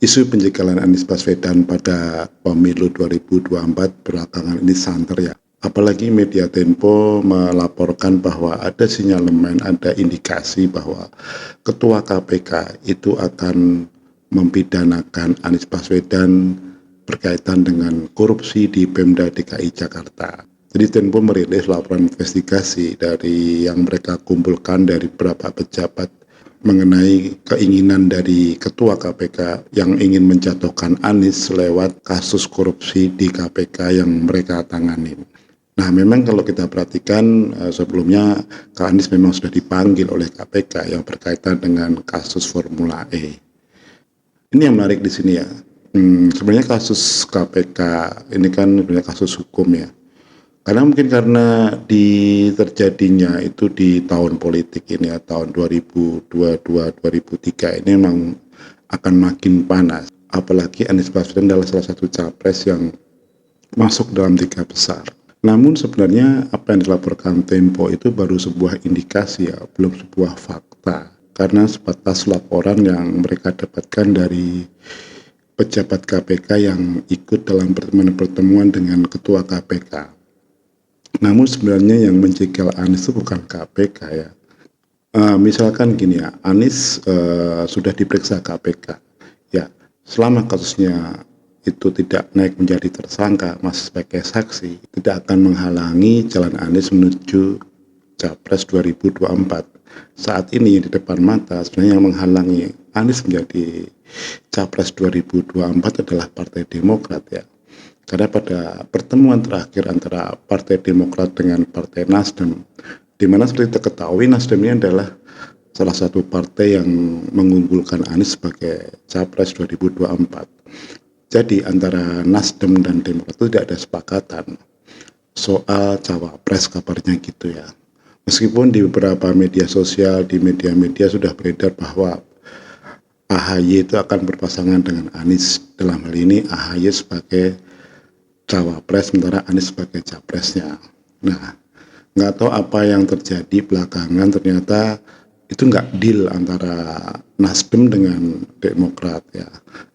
Isu penjagalan Anies Baswedan pada pemilu 2024 belakangan ini santer ya. Apalagi media Tempo melaporkan bahwa ada sinyalemen, ada indikasi bahwa Ketua KPK itu akan mempidanakan Anies Baswedan berkaitan dengan korupsi di Pemda DKI Jakarta. Jadi Tempo merilis laporan investigasi dari yang mereka kumpulkan dari beberapa pejabat mengenai keinginan dari Ketua KPK yang ingin menjatuhkan Anies lewat kasus korupsi di KPK yang mereka tangani. Nah, memang kalau kita perhatikan sebelumnya Kak Anies memang sudah dipanggil oleh KPK yang berkaitan dengan kasus Formula E. Ini yang menarik di sini ya. Sebenarnya kasus KPK ini kan sebenarnya kasus hukum ya. Karena mungkin karena terjadinya itu di tahun politik ini ya, tahun 2022-2003 ini memang akan makin panas. Apalagi Anies Baswedan adalah salah satu capres yang masuk dalam 3 besar. Namun sebenarnya apa yang dilaporkan Tempo itu baru sebuah indikasi ya, belum sebuah fakta. Karena sebatas laporan yang mereka dapatkan dari pejabat KPK yang ikut dalam pertemuan dengan Ketua KPK. Namun sebenarnya yang menjegal Anies itu bukan KPK ya. Misalkan gini ya, Anies sudah diperiksa KPK. Ya, selama kasusnya itu tidak naik menjadi tersangka, masih sebagai saksi, tidak akan menghalangi jalan Anies menuju Capres 2024. Saat ini di depan mata sebenarnya yang menghalangi Anies menjadi Capres 2024 adalah Partai Demokrat ya. Karena pada pertemuan terakhir antara Partai Demokrat dengan Partai Nasdem, di mana seperti kita ketahui Nasdem ini adalah salah satu partai yang mengunggulkan Anies sebagai Capres 2024. Jadi antara Nasdem dan Demokrat itu tidak ada sepakatan soal Cawapres, kabarnya gitu ya. Meskipun di beberapa media sosial, di media-media sudah beredar bahwa AHY itu akan berpasangan dengan Anies. Dalam hal ini AHY sebagai Cawapres, sementara Anies sebagai Capresnya. Nah, nggak tahu apa yang terjadi belakangan, ternyata itu nggak deal antara Nasdem dengan Demokrat ya.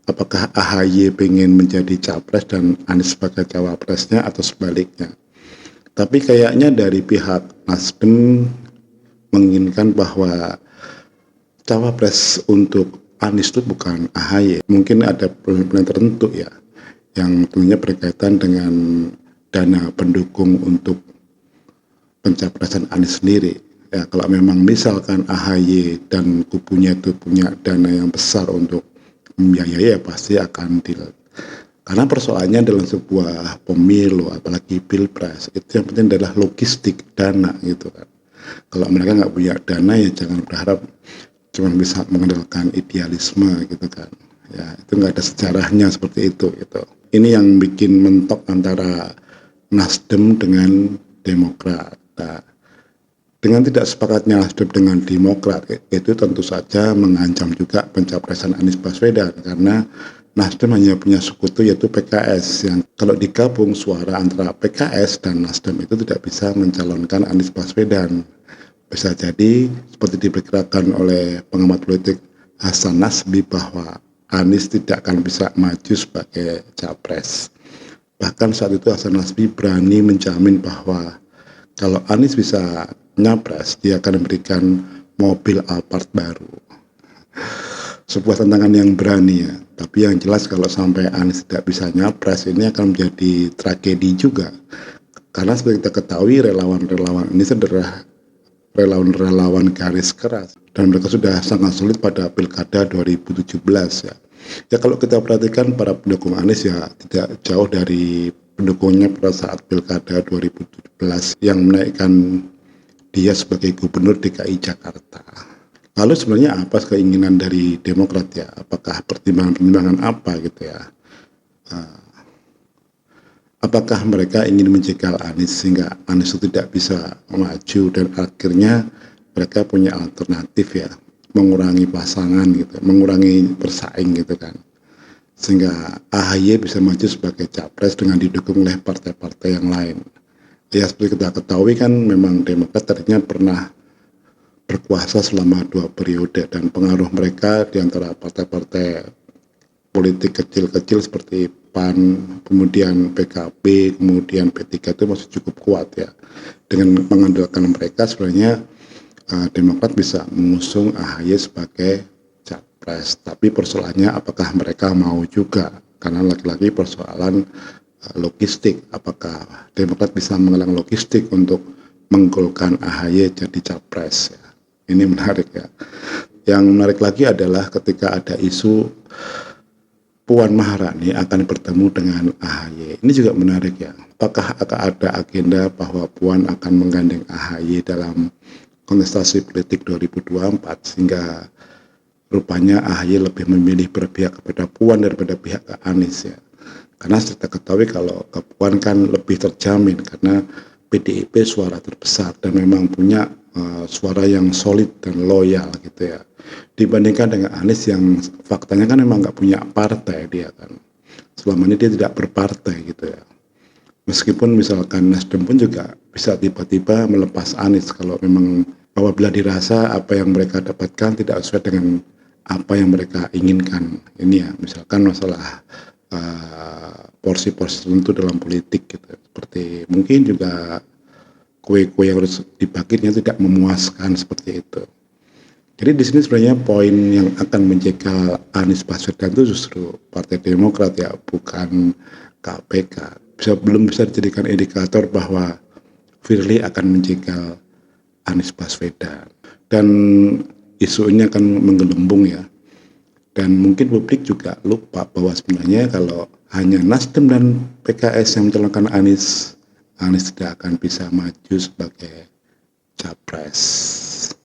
Apakah AHY pengen menjadi Capres dan Anies sebagai Cawapresnya atau sebaliknya. Tapi kayaknya dari pihak Nasdem menginginkan bahwa Cawapres untuk Anies itu bukan AHY. Mungkin ada problem tertentu ya, yang tentunya berkaitan dengan dana pendukung untuk pencapresan Anies sendiri. Ya, kalau memang misalkan AHY dan kubunya itu punya dana yang besar untuk membiayai, ya pasti akan deal. Karena persoalannya dalam sebuah pemilu, apalagi pilpres, itu yang penting adalah logistik dana gitu kan. Kalau mereka nggak punya dana ya jangan berharap cuma bisa mengandalkan idealisme gitu kan. Ya, itu nggak ada sejarahnya seperti itu gitu. Ini yang bikin mentok antara Nasdem dengan Demokrat. Nah, dengan tidak sepakatnya Nasdem dengan Demokrat itu tentu saja mengancam juga pencapresan Anies Baswedan karena Nasdem hanya punya sekutu yaitu PKS yang kalau digabung suara antara PKS dan Nasdem itu tidak bisa mencalonkan Anies Baswedan. Bisa jadi seperti diperkirakan oleh pengamat politik Hasan Nasbi bahwa Anies tidak akan bisa maju sebagai capres. Bahkan saat itu Hasan Nasbi berani menjamin bahwa kalau Anies bisa nyapres, dia akan memberikan mobil Alphard baru. Sebuah tantangan yang berani ya. Tapi yang jelas kalau sampai Anies tidak bisa nyapres, ini akan menjadi tragedi juga. Karena seperti kita ketahui relawan-relawan ini adalah relawan-relawan garis keras. Dan mereka sudah sangat sulit pada pilkada 2017 ya. Ya kalau kita perhatikan para pendukung Anies ya tidak jauh dari pendukungnya pada saat pilkada 2017 yang menaikkan dia sebagai gubernur DKI Jakarta. Lalu sebenarnya apa keinginan dari Demokrat ya? Apakah pertimbangan-pertimbangan apa gitu ya? Apakah mereka ingin menjegal Anies sehingga Anies itu tidak bisa maju dan akhirnya mereka punya alternatif ya, mengurangi pasangan gitu, mengurangi bersaing gitu kan, sehingga AHY bisa maju sebagai capres dengan didukung oleh partai-partai yang lain. Ya seperti kita ketahui kan memang Demokrat tadinya pernah berkuasa selama 2 periode dan pengaruh mereka di antara partai-partai politik kecil-kecil seperti PAN, kemudian PKB, kemudian P3 itu masih cukup kuat ya. Dengan mengandalkan mereka sebenarnya Demokrat bisa mengusung AHY sebagai capres. Tapi persoalannya apakah mereka mau juga? Karena lagi-lagi persoalan logistik. Apakah Demokrat bisa mengelang logistik untuk menggolkan AHY jadi capres ya. Ini menarik ya. Yang menarik lagi adalah ketika ada isu Puan Maharani akan bertemu dengan AHY. Ini juga menarik ya. Apakah akan ada agenda bahwa Puan akan menggandeng AHY dalam kontestasi politik 2024 sehingga rupanya AHY lebih memilih berpihak kepada Puan daripada pihak ke Anies ya. Karena kita ketahui kalau ke Puan kan lebih terjamin karena PDIP suara terbesar dan memang punya suara yang solid dan loyal gitu ya, dibandingkan dengan Anies yang faktanya kan memang nggak punya partai. Dia kan selama ini dia tidak berpartai gitu ya, meskipun misalkan Nasdem pun juga bisa tiba-tiba melepas Anies kalau memang apabila dirasa apa yang mereka dapatkan tidak sesuai dengan apa yang mereka inginkan. Ini ya misalkan masalah porsi-porsi tertentu dalam politik gitu, seperti mungkin juga kue-kue yang harus dibaginya tidak memuaskan seperti itu. Jadi di sini sebenarnya poin yang akan menjegal Anies Baswedan itu justru Partai Demokrat ya, bukan KPK. Belum bisa dijadikan indikator bahwa Firly akan menjegal Anies Baswedan. Dan isu ini akan menggelembung ya. Dan mungkin publik juga lupa bahwa sebenarnya kalau hanya Nasdem dan PKS yang mencalonkan Anies tidak akan bisa maju sebagai capres.